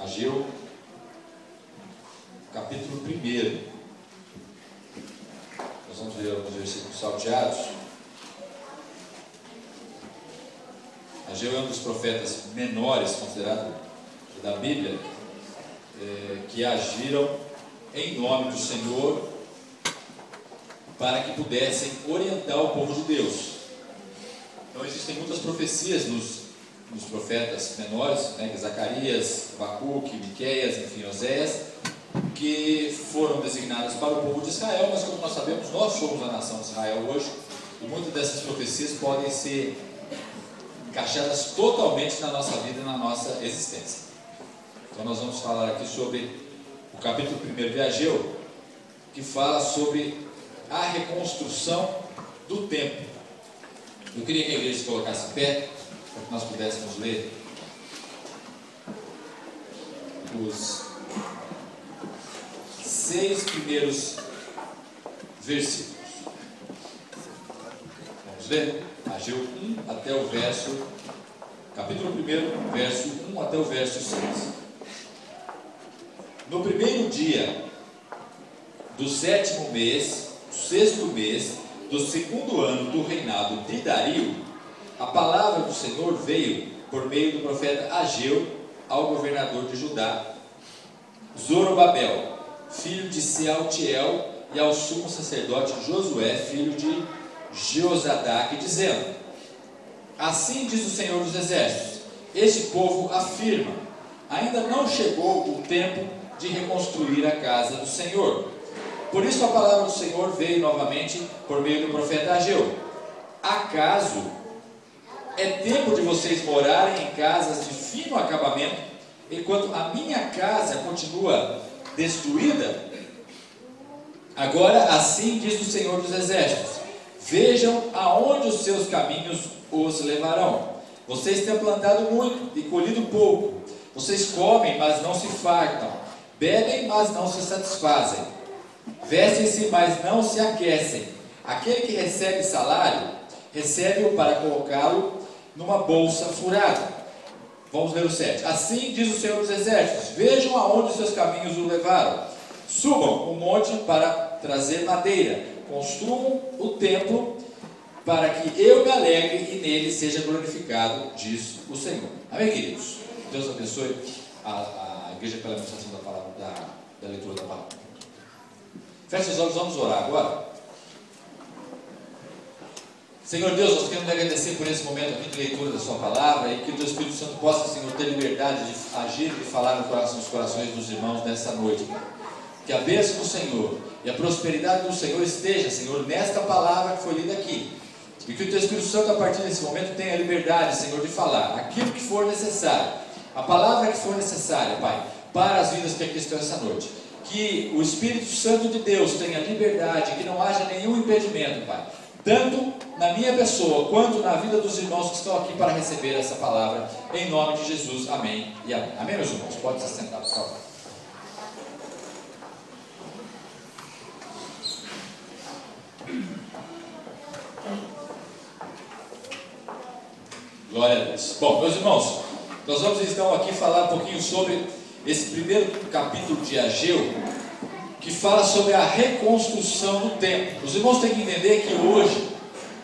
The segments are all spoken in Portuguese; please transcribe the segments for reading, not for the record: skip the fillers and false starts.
Ageu, capítulo 1. Nós vamos ler alguns versículos salteados. Ageu é um dos profetas menores considerado da Bíblia, que agiram em nome do Senhor para que pudessem orientar o povo de Deus. Então existem muitas profecias nos profetas menores, Zacarias, Abacuque, Miqueias, enfim, Oséias, que foram designadas para o povo de Israel, mas como nós sabemos, nós somos a nação de Israel hoje, e muitas dessas profecias podem ser encaixadas totalmente na nossa vida e na nossa existência. Então nós vamos falar aqui sobre o capítulo 1 de Ageu, que fala sobre a reconstrução do templo. Eu queria que a igreja se colocasse em pé, para que nós pudéssemos ler os 6 primeiros versículos. Vamos ler? Ageu 1 até o verso, capítulo 1, verso 1 até o verso 6. No primeiro dia do 7º mês, 6º mês, do 2º ano do reinado de Dario, a palavra do Senhor veio por meio do profeta Ageu ao governador de Judá, Zorobabel, filho de Sealtiel, e ao sumo sacerdote Josué, filho de Josadaque, dizendo: assim diz o Senhor dos Exércitos, este povo afirma, ainda não chegou o tempo de reconstruir a casa do Senhor. Por isso a palavra do Senhor veio novamente por meio do profeta Ageu: acaso é tempo de vocês morarem em casas de fino acabamento, enquanto a minha casa continua destruída? Agora assim diz o Senhor dos Exércitos: vejam aonde os seus caminhos os levarão. Vocês têm plantado muito e colhido pouco. Vocês comem, mas não se fartam. Bebem, mas não se satisfazem. Vestem-se, mas não se aquecem. Aquele que recebe salário, recebe-o para colocá-lo numa bolsa furada. Vamos ler o 7. Assim diz o Senhor dos Exércitos: vejam aonde os seus caminhos o levaram. Subam o monte para trazer madeira. Construam o templo para que eu me alegre e nele seja glorificado, diz o Senhor. Amém, queridos? Deus abençoe a igreja pela administração da palavra, da leitura da palavra. Feche os olhos, vamos orar agora. Senhor Deus, nós queremos agradecer por esse momento aqui de leitura da sua palavra, e que o teu Espírito Santo possa, Senhor, ter liberdade de agir e de falar nos corações dos irmãos nessa noite. Que a bênção do Senhor e a prosperidade do Senhor esteja, Senhor, nesta palavra que foi lida aqui. E que o teu Espírito Santo, a partir desse momento, tenha a liberdade, Senhor, de falar aquilo que for necessário, a palavra que for necessária, Pai, para as vidas que aqui estão essa noite. Que o Espírito Santo de Deus tenha liberdade, que não haja nenhum impedimento, Pai, tanto na minha pessoa, quanto na vida dos irmãos que estão aqui para receber essa palavra, em nome de Jesus, amém e amém. Amém, meus irmãos? Pode se sentar, por favor. Glória a Deus. Bom, meus irmãos, nós vamos então aqui falar um pouquinho sobre esse primeiro capítulo de Ageu, que fala sobre a reconstrução do templo. Os irmãos têm que entender que hoje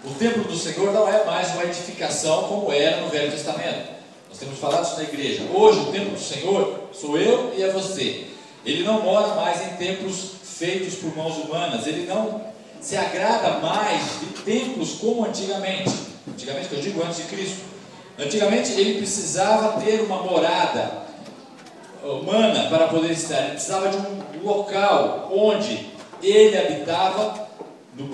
o templo do Senhor não é mais uma edificação como era no Velho Testamento. Nós temos falado isso na igreja. Hoje o templo do Senhor sou eu e é você. Ele não mora mais em templos feitos por mãos humanas. Ele não se agrada mais de templos como antigamente. Antigamente, que eu digo antes de Cristo. Antigamente ele precisava ter uma morada humana para poder estar. Ele precisava de um local onde ele habitava, no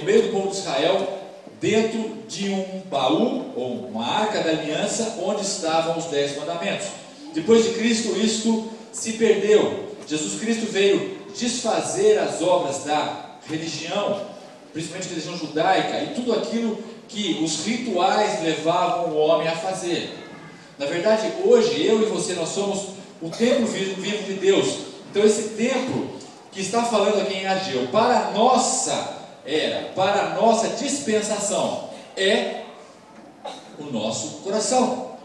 meio do povo de Israel, dentro de um baú ou uma arca da aliança, onde estavam os 10 mandamentos. Depois de Cristo, isto se perdeu. Jesus Cristo veio desfazer as obras da religião, principalmente a religião judaica, e tudo aquilo que os rituais levavam o homem a fazer. Na verdade, hoje, eu e você, nós somos o templo vivo de Deus. Então esse templo que está falando aqui em Ageu, para a nossa era, para a nossa dispensação, é o nosso coração.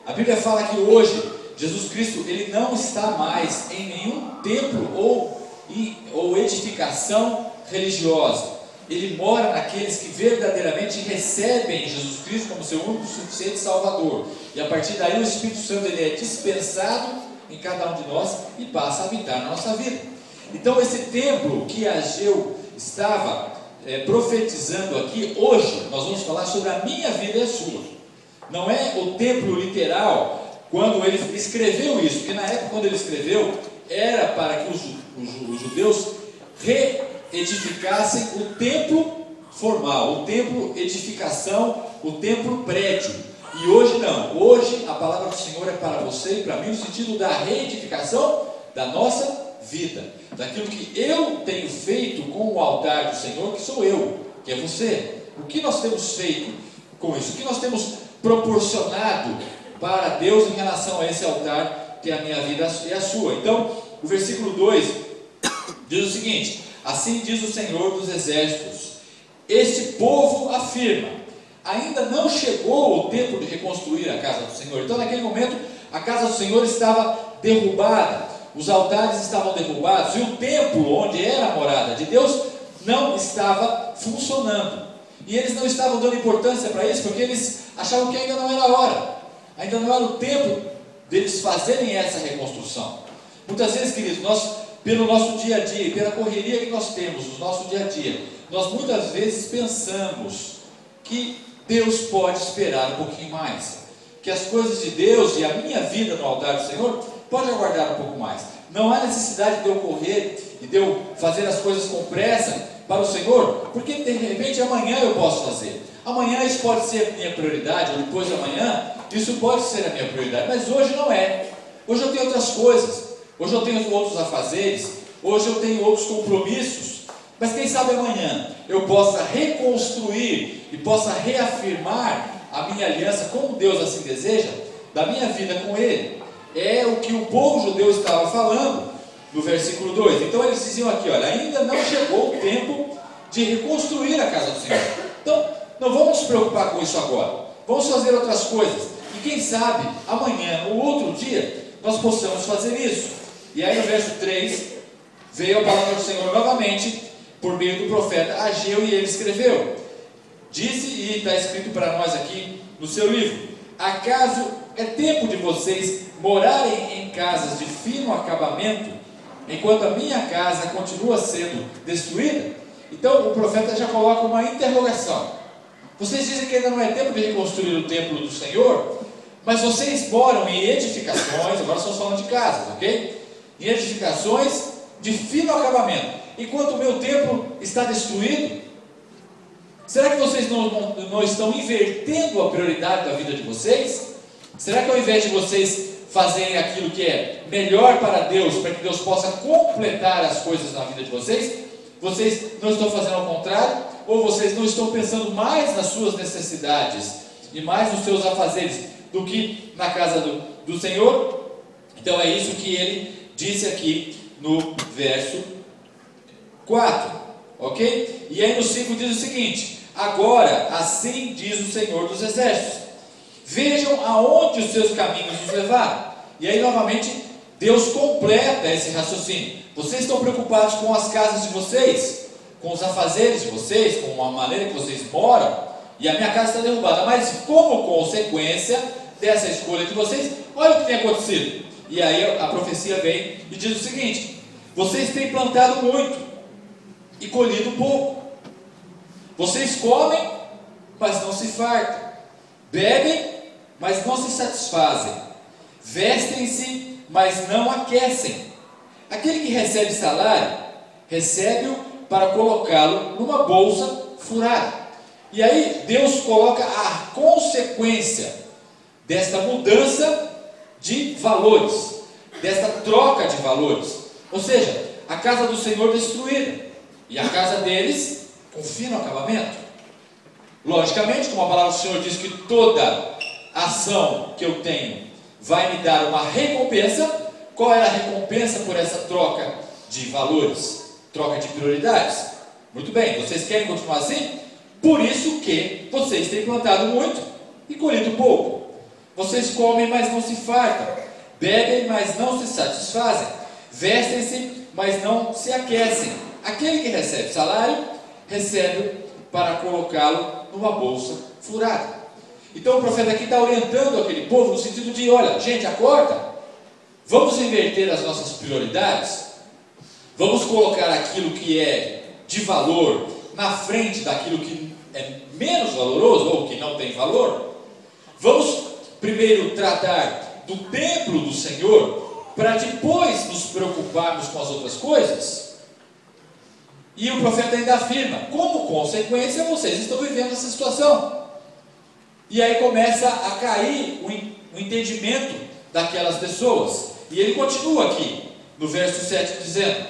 A Bíblia fala que hoje Jesus Cristo, ele não está mais em nenhum templo ou edificação religiosa. Ele mora naqueles que verdadeiramente recebem Jesus Cristo como seu único e suficiente Salvador. E a partir daí o Espírito Santo ele é dispensado em cada um de nós e passa a habitar na nossa vida. Então esse templo que Ageu estava profetizando aqui, hoje nós vamos falar sobre a minha vida e a sua. Não é o templo literal, quando ele escreveu isso, porque na época quando ele escreveu, era para que os judeus reedificassem o templo formal, o templo edificação, o templo prédio. E hoje não, hoje a palavra do Senhor é para você e para mim no sentido da reedificação da nossa vida, daquilo que eu tenho feito com o altar do Senhor, que sou eu, que é você. O que nós temos feito com isso? O que nós temos proporcionado para Deus em relação a esse altar, que é a minha vida e a sua? Então, o versículo 2 diz o seguinte: assim diz o Senhor dos Exércitos, este povo afirma, ainda não chegou o tempo de reconstruir a casa do Senhor. Então naquele momento a casa do Senhor estava derrubada, os altares estavam derrubados, e o templo onde era a morada de Deus não estava funcionando, e eles não estavam dando importância para isso, porque eles achavam que ainda não era a hora, ainda não era o tempo deles fazerem essa reconstrução. Muitas vezes, queridos, nós, pelo nosso dia a dia e pela correria que nós temos no nosso dia a dia, nós muitas vezes pensamos que Deus pode esperar um pouquinho mais, que as coisas de Deus e a minha vida no altar do Senhor pode aguardar um pouco mais. Não há necessidade de eu correr e de eu fazer as coisas com pressa para o Senhor, porque de repente amanhã eu posso fazer. Amanhã isso pode ser a minha prioridade, ou depois de amanhã isso pode ser a minha prioridade, mas hoje não é. Hoje eu tenho outras coisas, hoje eu tenho outros afazeres, hoje eu tenho outros compromissos. Mas quem sabe amanhã eu possa reconstruir e possa reafirmar a minha aliança, como Deus assim deseja, da minha vida com Ele. É o que o povo judeu estava falando no versículo 2. Então eles diziam aqui, olha, ainda não chegou o tempo de reconstruir a casa do Senhor. Então não vamos nos preocupar com isso agora, vamos fazer outras coisas, e quem sabe amanhã ou outro dia nós possamos fazer isso. E aí no verso 3 veio a palavra do Senhor novamente por meio do profeta Ageu, e ele escreveu, disse, e está escrito para nós aqui no seu livro: acaso é tempo de vocês morarem em casas de fino acabamento, enquanto a minha casa continua sendo destruída? Então o profeta já coloca uma interrogação. Vocês dizem que ainda não é tempo de reconstruir o templo do Senhor, mas vocês moram em edificações, agora estamos falando de casas, ok? Em edificações de fino acabamento, enquanto o meu templo está destruído. Será que vocês não estão invertendo a prioridade da vida de vocês? Será que ao invés de vocês fazerem aquilo que é melhor para Deus, para que Deus possa completar as coisas na vida de vocês, vocês não estão fazendo ao contrário? Ou vocês não estão pensando mais nas suas necessidades e mais nos seus afazeres do que na casa do Senhor? Então é isso que ele disse aqui no verso 4, ok? E aí no 5 diz o seguinte: agora assim diz o Senhor dos Exércitos, vejam aonde os seus caminhos nos levaram. E aí novamente Deus completa esse raciocínio. Vocês estão preocupados com as casas de vocês, com os afazeres de vocês, com a maneira que vocês moram, e a minha casa está derrubada, mas como consequência dessa escolha de vocês, olha o que tem acontecido. E aí a profecia vem e diz o seguinte: vocês têm plantado muito e colhido pouco. Vocês comem, mas não se fartam. Bebem, mas não se satisfazem. Vestem-se, mas não aquecem. Aquele que recebe salário, recebe-o para colocá-lo numa bolsa furada. E aí Deus coloca a consequência desta mudança de valores, desta troca de valores. Ou seja, a casa do Senhor destruída e a casa deles com fino acabamento. Logicamente, como a palavra do Senhor diz que toda ação que eu tenho vai me dar uma recompensa. Qual era a recompensa por essa troca de valores, troca de prioridades? Muito bem, vocês querem continuar assim? Por isso que vocês têm plantado muito e colhido pouco. Vocês comem, mas não se fartam. bebem, mas não se satisfazem, vestem-se, mas não se aquecem. Aquele que recebe salário, recebe para colocá-lo numa bolsa furada. Então o profeta aqui está orientando aquele povo no sentido de: olha, gente, acorda, vamos inverter as nossas prioridades, vamos colocar aquilo que é de valor na frente daquilo que é menos valoroso ou que não tem valor. Vamos primeiro tratar do templo do Senhor, para depois nos preocuparmos com as outras coisas. E o profeta ainda afirma: como consequência, vocês estão vivendo essa situação. E aí começa a cair o entendimento daquelas pessoas. E ele continua aqui, no verso 7, dizendo: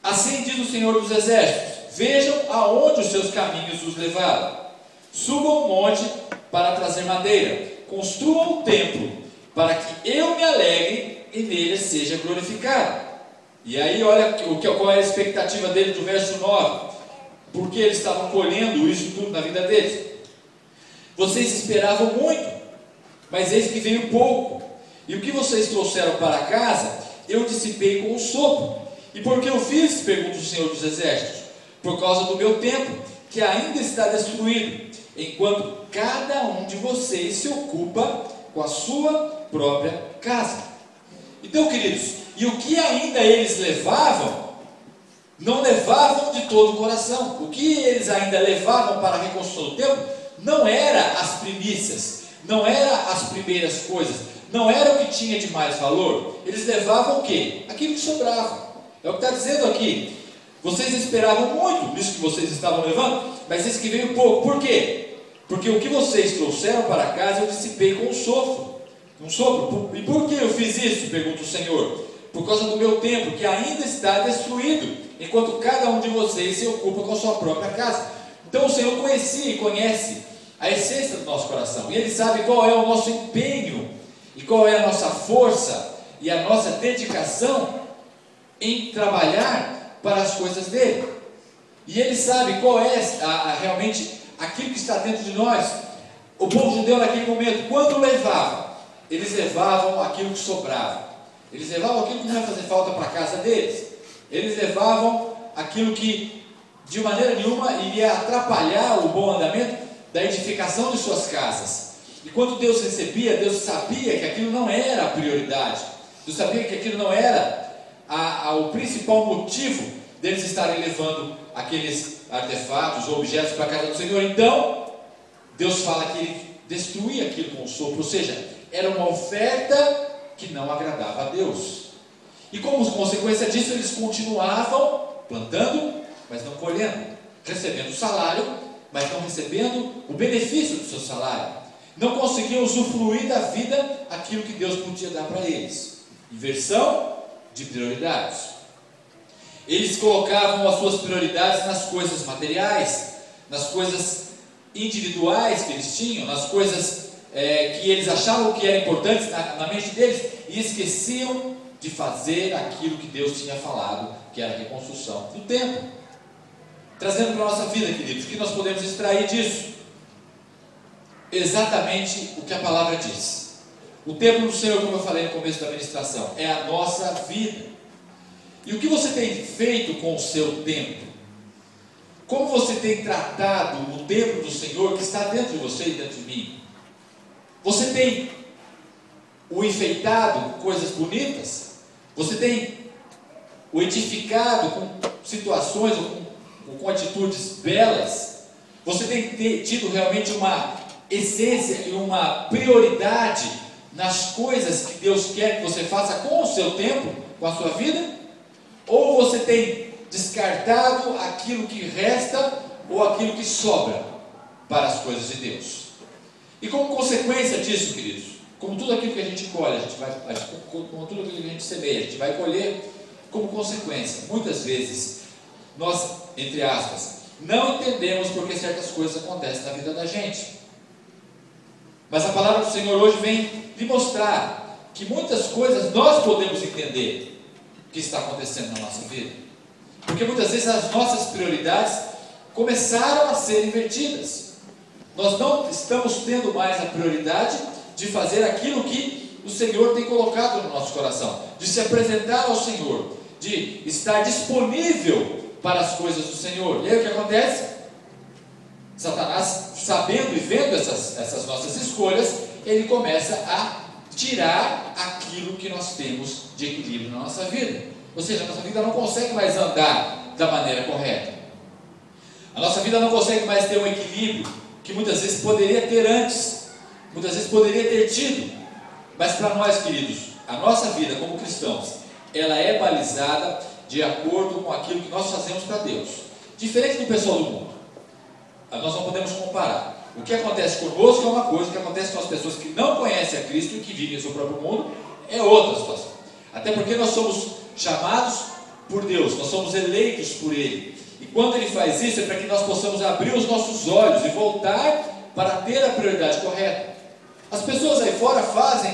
assim diz o Senhor dos Exércitos, vejam aonde os seus caminhos os levaram. Subam o monte para trazer madeira, construam um templo, para que eu me alegre e nele seja glorificado. E aí olha qual é a expectativa dele do verso 9, porque eles estavam colhendo isso tudo na vida deles. Vocês esperavam muito, mas eis que veio pouco, e o que vocês trouxeram para casa, eu dissipei com o sopro. E por que eu fiz? Pergunta o Senhor dos Exércitos. Por causa do meu templo, que ainda está destruído, enquanto cada um de vocês se ocupa com a sua própria casa. Então, queridos, e o que ainda eles levavam, não levavam de todo o coração. O que eles ainda levavam para a reconstrução do templo não era as primícias, não era as primeiras coisas, não era o que tinha de mais valor. Eles levavam o quê? Aquilo que sobrava. É o que está dizendo aqui. Vocês esperavam muito nisso que vocês estavam levando, mas esse que veio pouco. Por quê? Porque o que vocês trouxeram para casa eu dissipei com um sopro. E por que eu fiz isso? Pergunta o Senhor. Por causa do meu templo, que ainda está destruído, enquanto cada um de vocês se ocupa com a sua própria casa. Então o Senhor conhecia e conhece a essência do nosso coração, e Ele sabe qual é o nosso empenho, e qual é a nossa força, e a nossa dedicação em trabalhar para as coisas dEle. E Ele sabe qual é realmente aquilo que está dentro de nós. O povo judeu naquele momento, quando levava, eles levavam aquilo que sobrava, eles levavam aquilo que não ia fazer falta para a casa deles, eles levavam aquilo que de maneira nenhuma iria atrapalhar o bom andamento da edificação de suas casas. E quando Deus recebia, Deus sabia que aquilo não era a prioridade, Deus sabia que aquilo não era o principal motivo deles estarem levando aqueles artefatos ou objetos para a casa do Senhor. Então Deus fala que Ele destruía aquilo com o sopro, ou seja, era uma oferta que não agradava a Deus. E como consequência disso, eles continuavam plantando, mas não colhendo, recebendo o salário, mas não recebendo o benefício do seu salário. Não conseguiam usufruir da vida aquilo que Deus podia dar para eles. Inversão de prioridades. Eles colocavam as suas prioridades nas coisas materiais, nas coisas individuais que eles tinham, nas coisas que eles achavam que eram importantes na mente deles, e esqueciam de fazer aquilo que Deus tinha falado, que era a reconstrução do templo. Trazendo para a nossa vida, queridos, o que nós podemos extrair disso? Exatamente o que a palavra diz. O templo do Senhor, como eu falei no começo da ministração, é a nossa vida. E o que você tem feito com o seu templo? Como você tem tratado o templo do Senhor que está dentro de você e dentro de mim? Você tem o enfeitado com coisas bonitas? Você tem o edificado com situações ou com atitudes belas? Você tem tido realmente uma essência e uma prioridade nas coisas que Deus quer que você faça com o seu tempo, com a sua vida? Ou você tem descartado aquilo que resta ou aquilo que sobra para as coisas de Deus? E como consequência disso, queridos, como tudo aquilo que a gente colhe, como tudo aquilo que a gente semeia, a gente vai colher como consequência. Muitas vezes, nós, entre aspas, não entendemos porque certas coisas acontecem na vida da gente. Mas a palavra do Senhor hoje vem lhe mostrar que muitas coisas nós podemos entender o que está acontecendo na nossa vida. Porque muitas vezes as nossas prioridades começaram a ser invertidas. Nós não estamos tendo mais a prioridade de fazer aquilo que o Senhor tem colocado no nosso coração, de se apresentar ao Senhor, de estar disponível para as coisas do Senhor. E aí o que acontece? Satanás, sabendo e vendo essas nossas escolhas, ele começa a tirar aquilo que nós temos de equilíbrio na nossa vida. Ou seja, a nossa vida não consegue mais andar da maneira correta. A nossa vida não consegue mais ter um equilíbrio que muitas vezes poderia ter antes, muitas vezes poderia ter tido. Mas para nós, queridos, a nossa vida como cristãos, ela é balizada de acordo com aquilo que nós fazemos para Deus. Diferente do pessoal do mundo. Nós não podemos comparar. O que acontece conosco é uma coisa, o que acontece com as pessoas que não conhecem a Cristo e que vivem em seu próprio mundo é outra situação. Até porque nós somos chamados por Deus, nós somos eleitos por Ele. E quando Ele faz isso é para que nós possamos abrir os nossos olhos e voltar para ter a prioridade correta. As pessoas aí fora fazem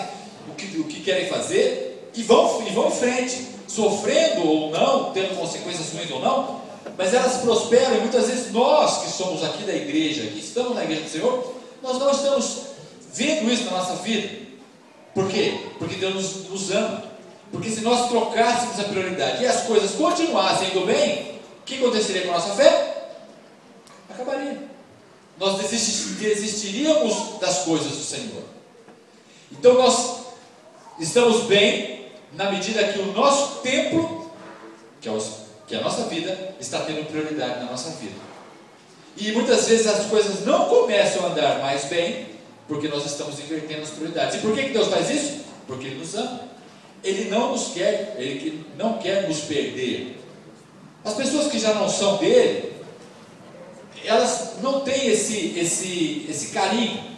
o que querem fazer e vão em frente, sofrendo ou não, tendo consequências ruins ou não, mas elas prosperam. E muitas vezes nós que somos aqui da igreja, que estamos na igreja do Senhor, nós não estamos vendo isso na nossa vida. Por quê? Porque Deus nos ama. Porque se nós trocássemos a prioridade e as coisas continuassem indo bem, o que aconteceria com a nossa fé? Acabaria. Nós desistiríamos das coisas do Senhor. Então nós estamos bem na medida que o nosso templo, que é a nossa vida, está tendo prioridade na nossa vida. E muitas vezes as coisas não começam a andar mais bem, porque nós estamos invertendo as prioridades. E por que Deus faz isso? Porque Ele nos ama. Ele não quer nos perder. As pessoas que já não são dele, elas não têm esse carinho.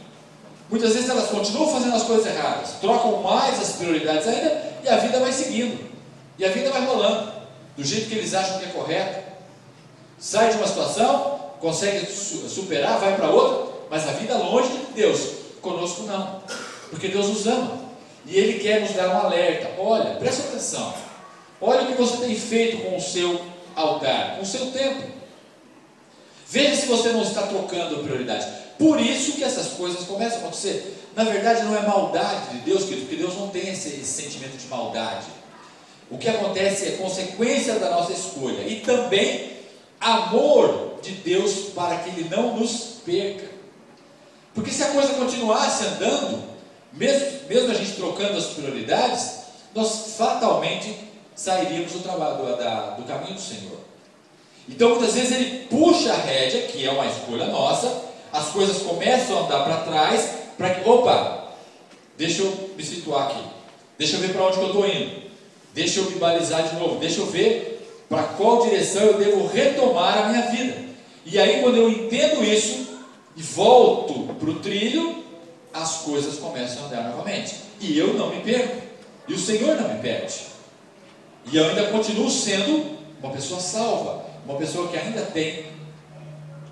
Muitas vezes elas continuam fazendo as coisas erradas, trocam mais as prioridades ainda, e a vida vai seguindo, e a vida vai rolando do jeito que eles acham que é correto. Sai de uma situação, consegue superar, vai para outra, mas a vida longe de Deus. Conosco não, porque Deus nos ama e Ele quer nos dar um alerta. Olha, preste atenção, olha o que você tem feito com o seu altar, com o seu templo. Veja se você não está trocando a prioridade. Por isso que essas coisas começam a acontecer. Na verdade não é maldade de Deus, querido, porque Deus não tem esse sentimento de maldade. O que acontece é consequência da nossa escolha e também amor de Deus para que Ele não nos perca. Porque se a coisa continuasse andando, mesmo a gente trocando as prioridades, nós fatalmente sairíamos do caminho do Senhor. Então muitas vezes Ele puxa a rédea, que é uma escolha nossa, as coisas começam a andar para trás, para que, deixa eu me situar aqui, deixa eu ver para onde que eu estou indo, deixa eu me balizar de novo, deixa eu ver para qual direção eu devo retomar a minha vida. E aí quando eu entendo isso e volto para o trilho, as coisas começam a andar novamente, e eu não me perco, e o Senhor não me perde, e eu ainda continuo sendo uma pessoa salva, uma pessoa que ainda tem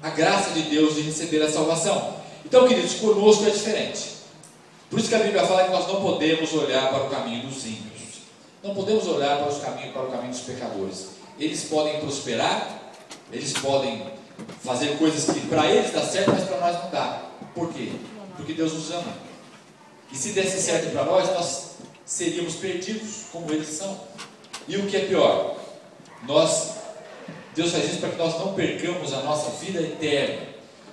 a graça de Deus de receber a salvação. Então, queridos, conosco é diferente. Por isso que a Bíblia fala que nós não podemos olhar para o caminho dos ímpios, não podemos olhar para o caminho dos pecadores. Eles podem prosperar, eles podem fazer coisas que para eles dá certo, mas para nós não dá. Por quê? Porque Deus nos ama. E se desse certo para nós seríamos perdidos, como eles são. E o que é pior, Deus faz isso para que nós não percamos a nossa vida eterna,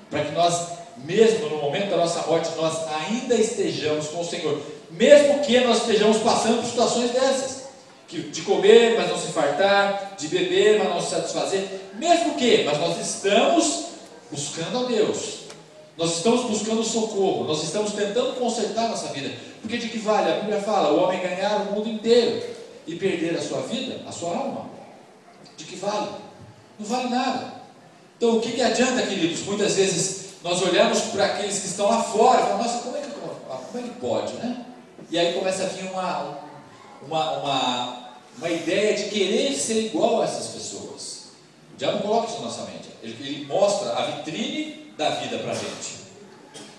para que nós, mesmo no momento da nossa morte, nós ainda estejamos com o Senhor, mesmo que nós estejamos passando por situações dessas, de comer, mas não se fartar, de beber, mas não se satisfazer, mesmo que, mas nós estamos buscando a Deus, nós estamos buscando socorro, nós estamos tentando consertar a nossa vida, porque de que vale? A Bíblia fala, o homem ganhar o mundo inteiro e perder a sua vida, a sua alma, de que vale? Não vale nada. Então o que adianta, queridos? Muitas vezes nós olhamos para aqueles que estão lá fora e falamos, nossa, como é que pode, né? E aí começa a vir uma ideia de querer ser igual a essas pessoas. O diabo coloca isso na nossa mente. Ele mostra a vitrine da vida para a gente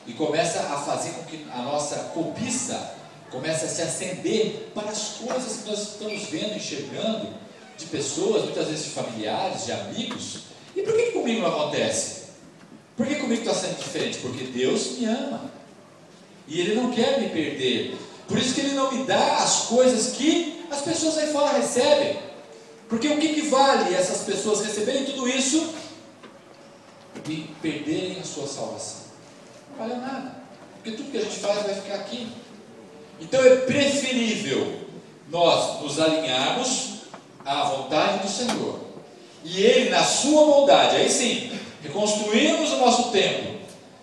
e começa a fazer com que a nossa cobiça comece a se acender para as coisas que nós estamos vendo, enxergando, de pessoas, muitas vezes de familiares, de amigos. E por que comigo não acontece? Por que comigo está sendo diferente? Porque Deus me ama e Ele não quer me perder. Por isso que Ele não me dá as coisas que as pessoas aí fora recebem. Porque o que vale essas pessoas receberem tudo isso e perderem a sua salvação? Não vale nada. Porque tudo que a gente faz vai ficar aqui. Então é preferível nós nos alinharmos à vontade do Senhor. E Ele, na sua bondade, aí sim, reconstruirmos o nosso tempo,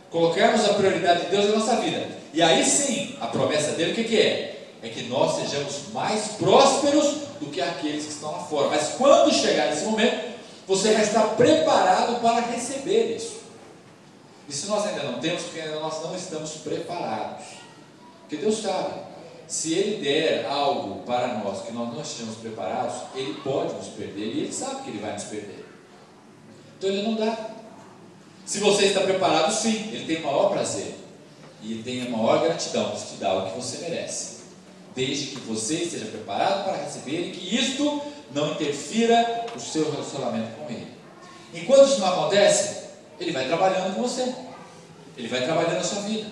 colocarmos a prioridade de Deus na nossa vida. E aí sim, a promessa dele, o que é? É que nós sejamos mais prósperos do que aqueles que estão lá fora. Mas quando chegar nesse momento, você vai estar preparado para receber isso. E se nós ainda não temos, porque ainda nós não estamos preparados. Porque Deus sabe, se Ele der algo para nós que nós não estejamos preparados, Ele pode nos perder, e Ele sabe que Ele vai nos perder. Então Ele não dá. Se você está preparado, sim, Ele tem o maior prazer. E Ele tem a maior gratidão de te dar o que você merece. Desde que você esteja preparado para receber e que isto não interfira no seu relacionamento com Ele. Enquanto isso não acontece, Ele vai trabalhando com você. Ele vai trabalhando a sua vida.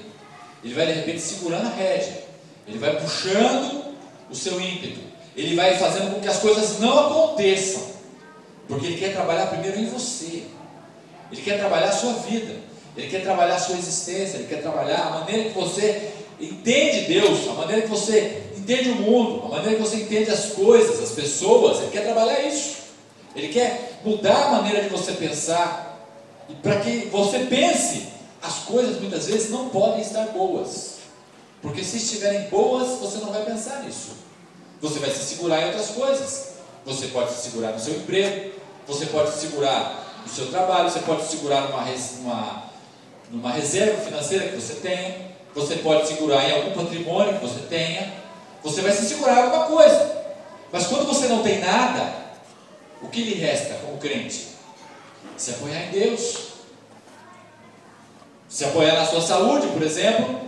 Ele vai de repente segurando a rédea. Ele vai puxando o seu ímpeto. Ele vai fazendo com que as coisas não aconteçam. Porque Ele quer trabalhar primeiro em você. Ele quer trabalhar a sua vida. Ele quer trabalhar a sua existência. Ele quer trabalhar a maneira que você entende Deus, a maneira que você entende o mundo, a maneira que você entende as coisas, as pessoas. Ele quer trabalhar isso. Ele quer mudar a maneira de você pensar. E para que você pense, as coisas muitas vezes não podem estar boas. Porque se estiverem boas, você não vai pensar nisso. Você vai se segurar em outras coisas. Você pode se segurar no seu emprego, você pode se segurar no seu trabalho, você pode se segurar numa reserva financeira que você tenha, você pode se segurar em algum patrimônio que você tenha, você vai se segurar em alguma coisa. Mas quando você não tem nada, o que lhe resta como crente? Se apoiar em Deus. Se apoiar na sua saúde, por exemplo.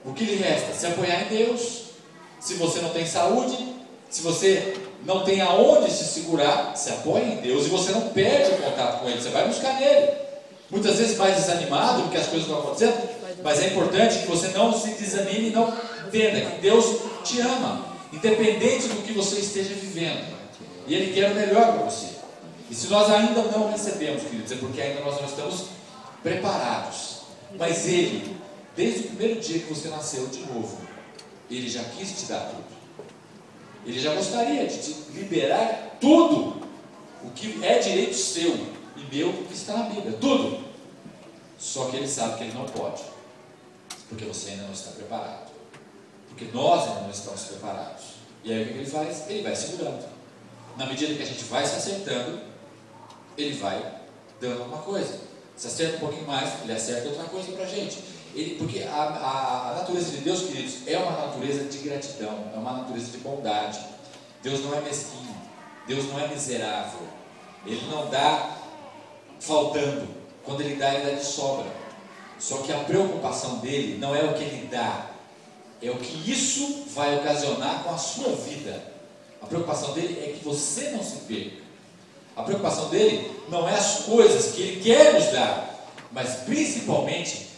O que lhe resta? Se apoiar em Deus. Se você não tem saúde, se você não tem aonde se segurar, se apoia em Deus e você não perde o contato com Ele, você vai buscar nele. Muitas vezes mais desanimado porque as coisas estão acontecendo, mas é importante que você não se desanime e não entenda que Deus te ama, independente do que você esteja vivendo, e Ele quer o melhor para você. E se nós ainda não recebemos, queridos, é porque ainda nós não estamos preparados. Mas Ele, desde o primeiro dia que você nasceu de novo, Ele já quis te dar tudo. Ele já gostaria de te liberar tudo o que é direito seu e meu, que está na Bíblia, tudo. Só que Ele sabe que Ele não pode, porque você ainda não está preparado, porque nós ainda não estamos preparados. E aí o que Ele faz? Ele vai segurando. Na medida que a gente vai se acertando, Ele vai dando alguma coisa. Se acerta um pouquinho mais, Ele acerta outra coisa para a gente. Porque a natureza de Deus, queridos, é uma natureza de gratidão, é uma natureza de bondade. Deus não é mesquinho, Deus não é miserável. Ele não dá faltando. Quando Ele dá de sobra. Só que a preocupação dele não é o que Ele dá, é o que isso vai ocasionar com a sua vida. A preocupação dele é que você não se perca. A preocupação dele não é as coisas que Ele quer nos dar, mas principalmente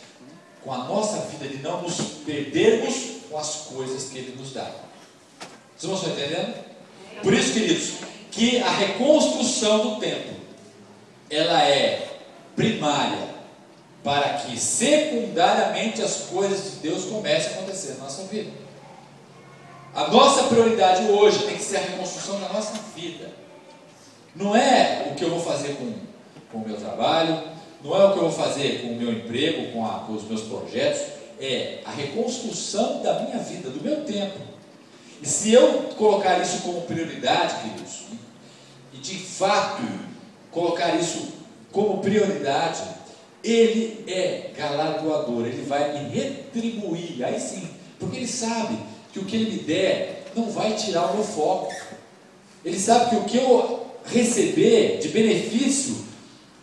com a nossa vida, de não nos perdermos com as coisas que Ele nos dá. Vocês não estão entendendo? Por isso, queridos, que a reconstrução do templo, ela é primária, para que secundariamente as coisas de Deus comecem a acontecer na nossa vida. A nossa prioridade hoje tem que ser a reconstrução da nossa vida. Não é o que eu vou fazer com o meu trabalho, não é o que eu vou fazer com o meu emprego, com os meus projetos, é a reconstrução da minha vida, do meu tempo. E se eu colocar isso como prioridade, queridos, e de fato colocar isso como prioridade, Ele é galardoador, Ele vai me retribuir, aí sim, porque Ele sabe que o que Ele me der não vai tirar o meu foco. Ele sabe que o que eu receber de benefício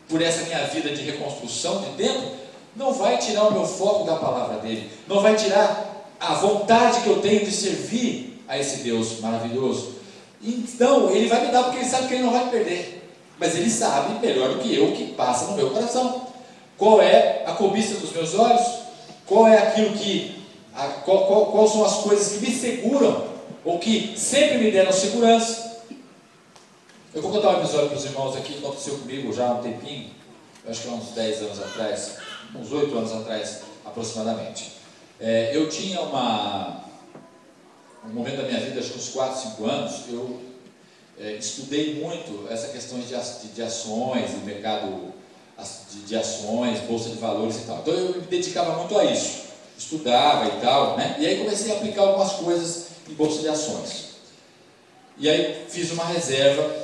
por essa minha vida de reconstrução de tempo, não vai tirar o meu foco da palavra dele, não vai tirar a vontade que eu tenho de servir a esse Deus maravilhoso. Então Ele vai me dar, porque Ele sabe que Ele não vai me perder, mas Ele sabe melhor do que eu o que passa no meu coração. Qual é a cobiça dos meus olhos? Qual é aquilo que Quais são as coisas que me seguram, ou que sempre me deram segurança. Eu vou contar um episódio para os irmãos aqui que aconteceu comigo já há um tempinho, eu acho que há uns 10 anos atrás, uns 8 anos atrás aproximadamente. Eu tinha um momento da minha vida, acho que uns 4, 5 anos, eu estudei muito essa questão de ações, de mercado de ações, bolsa de valores e tal. Então eu me dedicava muito a isso, estudava e tal, né? E aí comecei a aplicar algumas coisas em bolsa de ações. E aí fiz uma reserva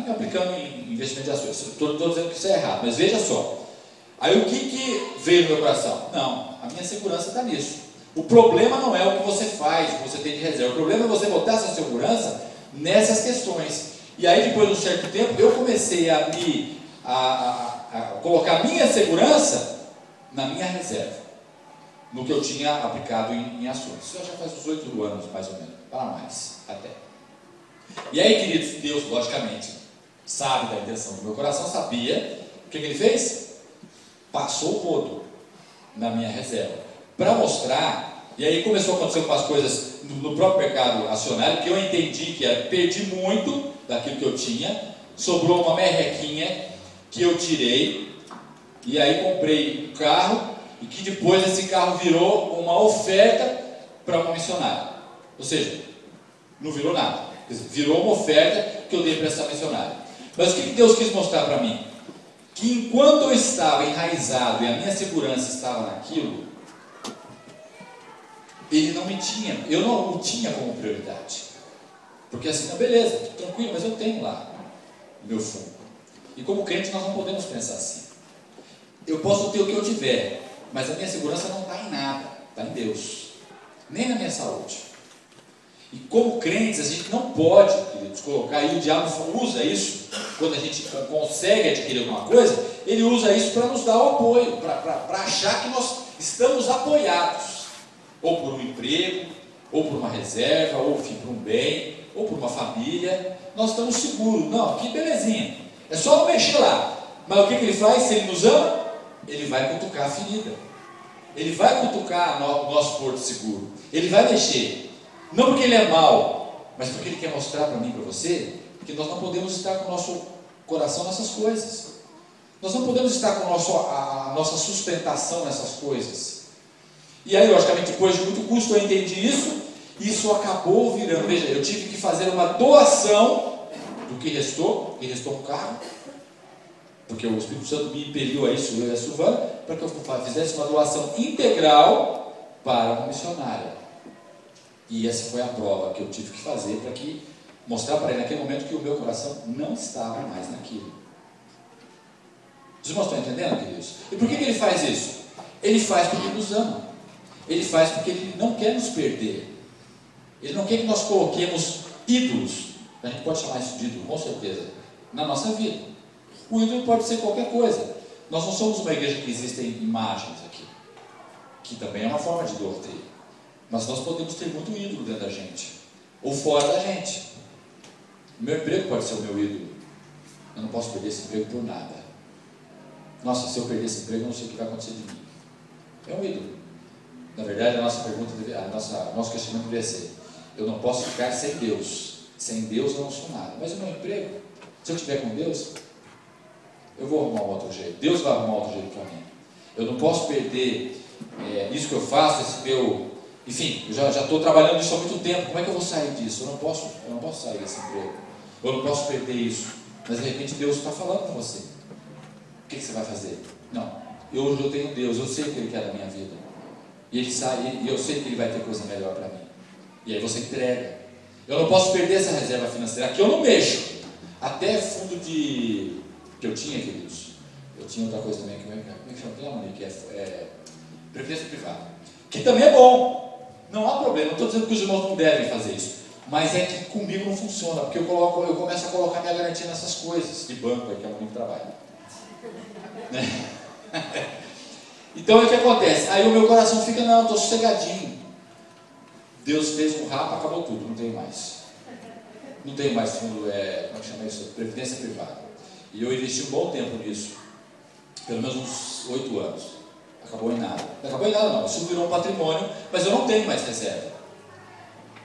aplicando em investimento de ações. Estou dizendo que isso é errado, mas veja só. Aí o que veio no meu coração? Não, a minha segurança está nisso. O problema não é o que você faz, o que você tem de reserva. O problema é você botar essa segurança nessas questões. E aí depois de um certo tempo, eu comecei a colocar minha segurança na minha reserva, no que eu tinha aplicado em ações. Isso já faz uns 8 anos, mais ou menos, para mais, até. E aí, queridos, Deus, logicamente, sabe da intenção do meu coração, sabia. O que ele fez? Passou o rodo na minha reserva, para mostrar. E aí começou a acontecer algumas coisas no próprio mercado acionário, que eu entendi que perdi muito daquilo que eu tinha, sobrou uma merrequinha que eu tirei, e aí comprei um carro, e que depois esse carro virou uma oferta para uma missionária. Ou seja, não virou nada, virou uma oferta que eu dei para essa missionária. Mas o que Deus quis mostrar para mim? Que enquanto eu estava enraizado e a minha segurança estava naquilo, Ele não me tinha, eu não o tinha como prioridade. Porque assim, não, beleza, tranquilo, mas eu tenho lá o meu fundo. E como crente nós não podemos pensar assim. Eu posso ter o que eu tiver, mas a minha segurança não está em nada, está em Deus, nem na minha saúde. E como crentes, a gente não pode, queridos, colocar, e o diabo usa isso, quando a gente consegue adquirir alguma coisa, ele usa isso para nos dar o apoio, para achar que nós estamos apoiados, ou por um emprego, ou por uma reserva, ou enfim, por um bem, ou por uma família, nós estamos seguros. Não, que belezinha, é só não mexer lá. Mas o que ele faz? Se ele nos ama, ele vai cutucar a ferida, ele vai cutucar o nosso porto seguro, ele vai mexer. Não porque ele é mau, mas porque ele quer mostrar para mim e para você que nós não podemos estar com o nosso coração nessas coisas. Nós não podemos estar com a nossa sustentação nessas coisas. E aí, logicamente, depois de muito custo eu entendi isso, e isso acabou virando. Veja, eu tive que fazer uma doação do que restou um carro, porque o Espírito Santo me impeliu a isso, eu e a Silvana, para que eu fizesse uma doação integral para uma missionária. E essa foi a prova que eu tive que fazer para mostrar para ele naquele momento que o meu coração não estava mais naquilo. Os irmãos estão entendendo, queridos? E por que ele faz isso? Ele faz porque ele nos ama. Ele faz porque ele não quer nos perder. Ele não quer que nós coloquemos ídolos, a gente pode chamar isso de ídolo, com certeza, na nossa vida. O ídolo pode ser qualquer coisa. Nós não somos uma igreja que existem imagens aqui, que também é uma forma de doutrina. Mas nós podemos ter muito ídolo dentro da gente, ou fora da gente. O meu emprego pode ser o meu ídolo. Eu não posso perder esse emprego por nada. Nossa, se eu perder esse emprego, eu não sei o que vai acontecer de mim. É um ídolo. Na verdade, a nossa pergunta, nosso questionamento deveria ser: eu não posso ficar sem Deus. Sem Deus eu não sou nada. Mas o meu emprego, se eu estiver com Deus, eu vou arrumar um outro jeito. Deus vai arrumar outro jeito para mim. Eu não posso perder isso que eu faço, esse meu... Enfim, eu já estou trabalhando nisso há muito tempo. Como é que eu vou sair disso? Eu não posso sair desse emprego. Eu não posso perder isso. Mas de repente Deus está falando com você. O que você vai fazer? Não, hoje eu tenho Deus, eu sei o que Ele quer da minha vida. E Ele sai, e eu sei que Ele vai ter coisa melhor para mim. E aí você entrega. Eu não posso perder essa reserva financeira. Aqui eu não mexo. Até fundo que eu tinha, queridos. Eu tinha outra coisa também, como é que chama? Que é previdência privada. Que também é bom. Não há problema, não estou dizendo que os irmãos não devem fazer isso, mas é que comigo não funciona, porque eu começo a colocar minha garantia nessas coisas, de banco, que é o único trabalho. Né? Então o que acontece? Aí o meu coração fica, não, estou sossegadinho. Deus fez um rapa, acabou tudo, não tenho mais. Não tenho mais fundo, como é que chama isso? Previdência privada. E eu investi um bom tempo nisso, pelo menos uns 8 anos. Acabou em nada. Não acabou em nada não, isso virou um patrimônio, mas eu não tenho mais reserva.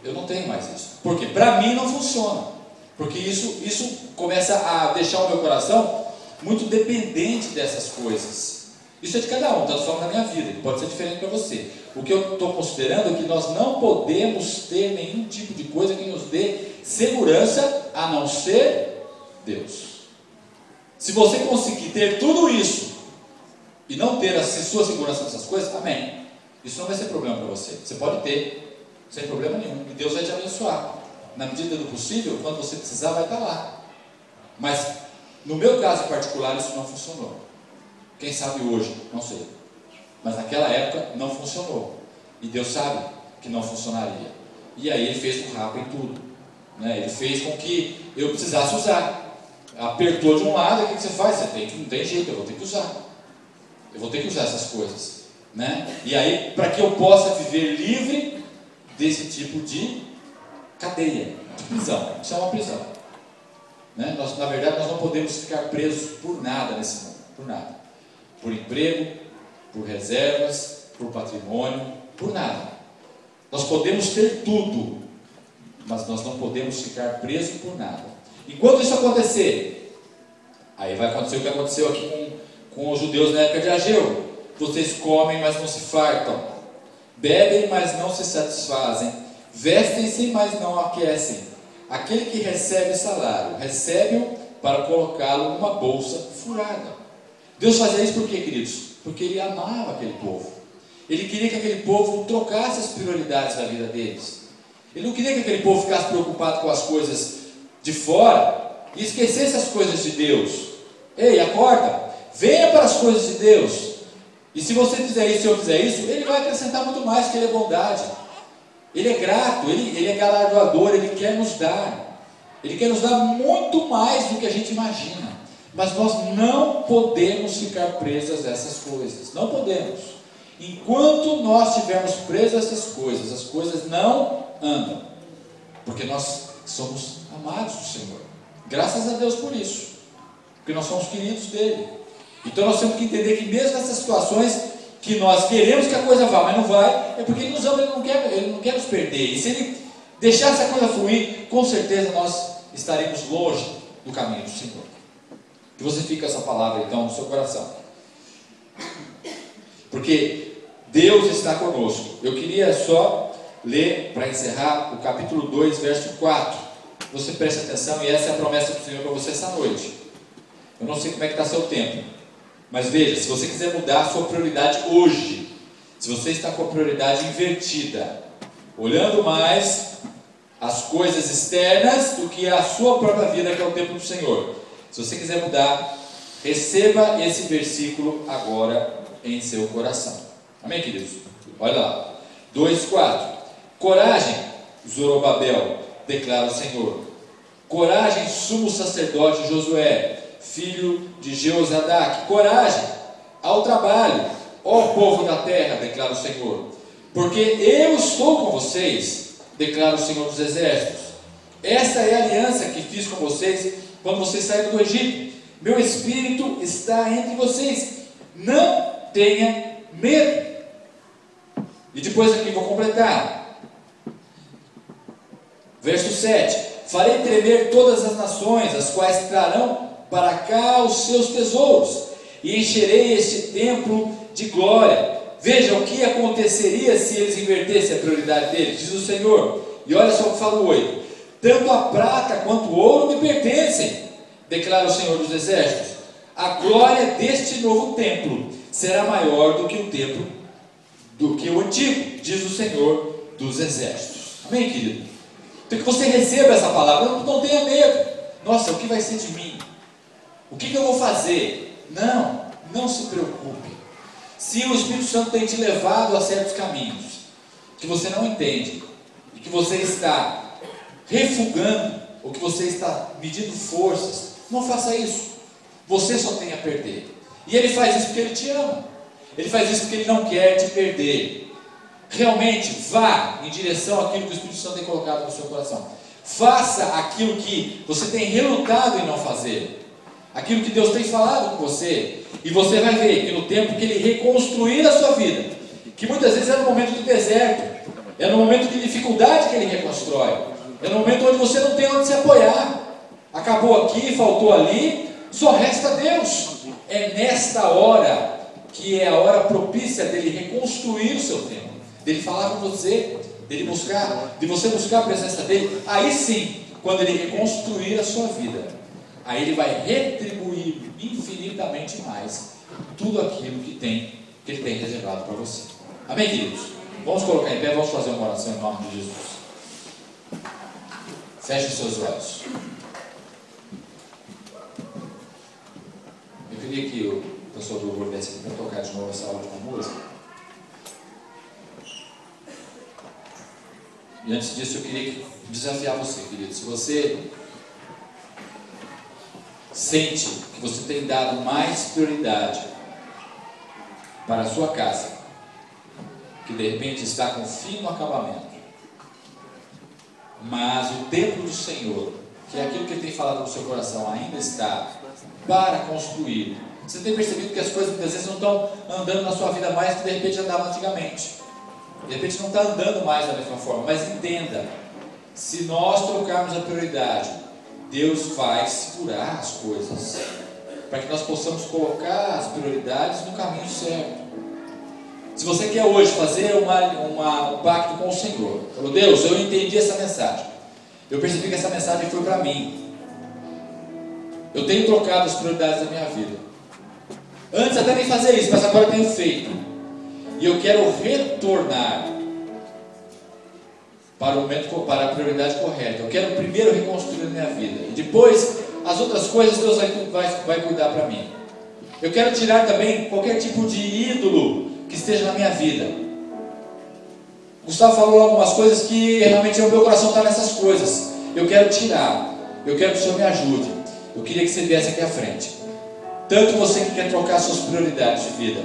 Eu não tenho mais isso. Por quê? Para mim não funciona. Porque isso começa a deixar o meu coração muito dependente dessas coisas. Isso é de cada um, estou falando da minha vida, que pode ser diferente para você. O que eu estou considerando é que nós não podemos ter nenhum tipo de coisa que nos dê segurança a não ser Deus. Se você conseguir ter tudo isso e não ter a sua segurança nessas coisas, amém. Isso não vai ser problema para você. Você pode ter, sem problema nenhum, e Deus vai te abençoar. Na medida do possível, quando você precisar, vai estar lá. Mas, no meu caso em particular, isso não funcionou. Quem sabe hoje, não sei. Mas naquela época não funcionou. E Deus sabe que não funcionaria. E aí Ele fez um rabo em tudo. Né? Ele fez com que eu precisasse usar. Apertou de um lado, o que você faz? Não tem jeito, eu vou ter que usar. Eu vou ter que usar essas coisas. Né? E aí, para que eu possa viver livre desse tipo de cadeia, de prisão. Isso é uma prisão. Né? Na verdade, nós não podemos ficar presos por nada nesse mundo. Por nada. Por emprego, por reservas, por patrimônio, por nada. Nós podemos ter tudo, mas nós não podemos ficar presos por nada. Enquanto isso acontecer, aí vai acontecer o que aconteceu aqui com os judeus na época de Ageu. Vocês comem, mas não se fartam. Bebem, mas não se satisfazem. Vestem-se, mas não aquecem. Aquele que recebe salário, recebe-o para colocá-lo numa bolsa furada. Deus fazia isso por quê, queridos? Porque Ele amava aquele povo. Ele queria que aquele povo trocasse as prioridades da vida deles. Ele não queria que aquele povo ficasse preocupado com as coisas de fora e esquecesse as coisas de Deus. Ei, acorda, venha para as coisas de Deus. E se você fizer isso e eu fizer isso, Ele vai acrescentar muito mais, porque Ele é bondade. Ele é grato, Ele é galardoador, Ele quer nos dar. Ele quer nos dar muito mais do que a gente imagina. Mas nós não podemos ficar presos a essas coisas. Não podemos. Enquanto nós estivermos presos a essas coisas, as coisas não andam. Porque nós somos amados do Senhor. Graças a Deus por isso. Porque nós somos queridos dEle. Então nós temos que entender que mesmo nessas situações que nós queremos que a coisa vá, mas não vai, é porque Ele nos ama, Ele não quer nos perder. E se Ele deixar essa coisa fluir, com certeza nós estaremos longe do caminho do Senhor. Que você fique com essa palavra então no seu coração. Porque Deus está conosco. Eu queria só ler, para encerrar, o capítulo 2, verso 4. Você preste atenção, e essa é a promessa do Senhor para você essa noite. Eu não sei como é que está seu tempo, mas veja, se você quiser mudar a sua prioridade hoje, se você está com a prioridade invertida, olhando mais as coisas externas do que a sua própria vida, que é o tempo do Senhor. Se você quiser mudar, receba esse versículo agora em seu coração. Amém, queridos? Olha lá. 2:4. Coragem, Zorobabel, declara o Senhor. Coragem, sumo sacerdote Josué, filho de Jeozadak. Coragem, ao trabalho, ó povo da terra, declara o Senhor. Porque eu estou com vocês, declara o Senhor dos Exércitos. Esta é a aliança que fiz com vocês quando vocês saíram do Egito. Meu Espírito está entre vocês. Não tenha medo. E depois aqui vou completar. Verso 7. Farei tremer todas as nações, as quais trarão para cá os seus tesouros, e encherei este templo de glória. Veja o que aconteceria se eles invertessem a prioridade deles, diz o Senhor. E olha só o que fala o 8. Tanto a prata quanto o ouro me pertencem, declara o Senhor dos Exércitos. A glória deste novo templo será maior do que o templo, do que o antigo, diz o Senhor dos Exércitos. Amém, querido? Então que você receba essa palavra, não tenha medo. Nossa, o que vai ser de mim? O que eu vou fazer? Não se preocupe. Se o Espírito Santo tem te levado a certos caminhos que você não entende, e que você está refugando, ou que você está medindo forças, não faça isso. Você só tem a perder. E Ele faz isso porque Ele te ama. Ele faz isso porque Ele não quer te perder. Realmente, vá em direção àquilo que o Espírito Santo tem colocado no seu coração. Faça aquilo que você tem relutado em não fazer. aquilo que Deus tem falado com você, e você vai ver que no tempo que Ele reconstruir a sua vida, que muitas vezes é no momento de deserto, é no momento de dificuldade que Ele reconstrói, é no momento onde você não tem onde se apoiar, acabou aqui, faltou ali, só resta Deus. É nesta hora que é a hora propícia dele reconstruir o seu tempo, dele falar com você, dele buscar, de você buscar a presença dele. Aí sim, quando ele reconstruir a sua vida, aí ele vai retribuir infinitamente mais tudo aquilo que ele tem reservado para você. Amém, queridos? Vamos colocar em pé, vamos fazer uma oração em nome de Jesus. Feche os seus olhos. Eu queria que o pastor do louvor viesse aqui para tocar de novo essa última música. E antes disso eu queria desafiar você, querido. Se você sente que você tem dado mais prioridade para a sua casa, que de repente está com fim no acabamento, mas o templo do Senhor, que é aquilo que Ele tem falado no seu coração, ainda está para construir. Você tem percebido que as coisas muitas vezes não estão andando na sua vida mais que de repente andavam antigamente. De repente não está andando mais da mesma forma. Mas entenda, se nós trocarmos a prioridade, Deus vai segurar as coisas, para que nós possamos colocar as prioridades no caminho certo. Se você quer hoje fazer um pacto com o Senhor, falou: Deus, eu entendi essa mensagem, eu percebi que essa mensagem foi para mim, eu tenho trocado as prioridades da minha vida, antes até nem fazer isso, mas agora eu tenho feito, e eu quero retornar para a prioridade correta. Eu quero primeiro reconstruir a minha vida, e depois as outras coisas Deus vai cuidar para mim. Eu quero tirar também qualquer tipo de ídolo que esteja na minha vida. Gustavo falou algumas coisas que realmente o meu coração está nessas coisas. Eu quero tirar, eu quero que o Senhor me ajude. Eu queria que você viesse aqui à frente. Tanto você que quer trocar suas prioridades de vida,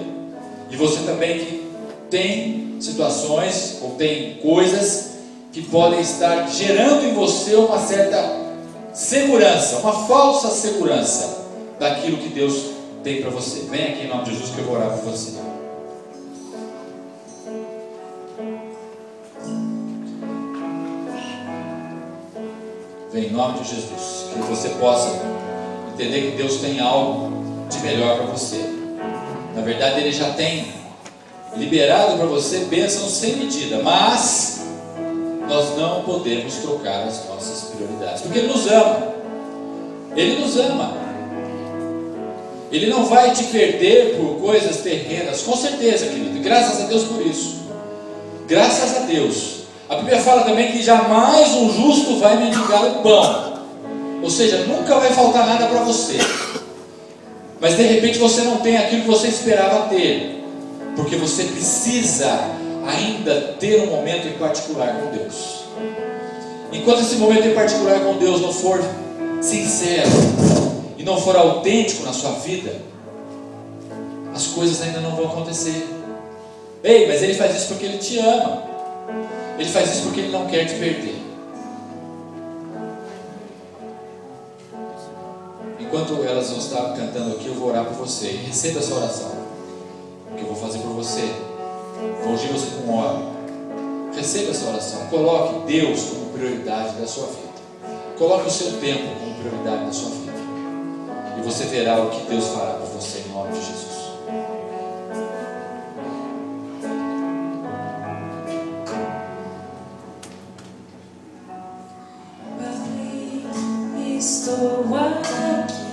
e você também que tem situações ou tem coisas que podem estar gerando em você uma certa segurança, uma falsa segurança daquilo que Deus tem para você. Vem aqui em nome de Jesus que eu vou orar por você. Vem em nome de Jesus, que você possa entender que Deus tem algo de melhor para você. Na verdade, Ele já tem liberado para você bênçãos sem medida, mas nós não podemos trocar as nossas prioridades, porque Ele nos ama. Ele nos ama. Ele não vai te perder por coisas terrenas, com certeza, querido. Graças a Deus por isso. Graças a Deus. A Bíblia fala também que jamais um justo vai mendigar o pão. Ou seja, nunca vai faltar nada para você. Mas de repente você não tem aquilo que você esperava ter, porque você precisa ainda ter um momento em particular com Deus. Enquanto esse momento em particular com Deus não for sincero e não for autêntico na sua vida, as coisas ainda não vão acontecer. Ei, mas Ele faz isso porque Ele te ama. Ele faz isso porque Ele não quer te perder. Enquanto elas vão estar cantando aqui, eu vou orar por você. E receba essa oração que eu vou fazer por você. Vou ungir você com óleo. Receba essa oração. Coloque Deus como prioridade da sua vida. Coloque o seu tempo como prioridade da sua vida. E você verá o que Deus fará por você em nome de Jesus. Estou aqui.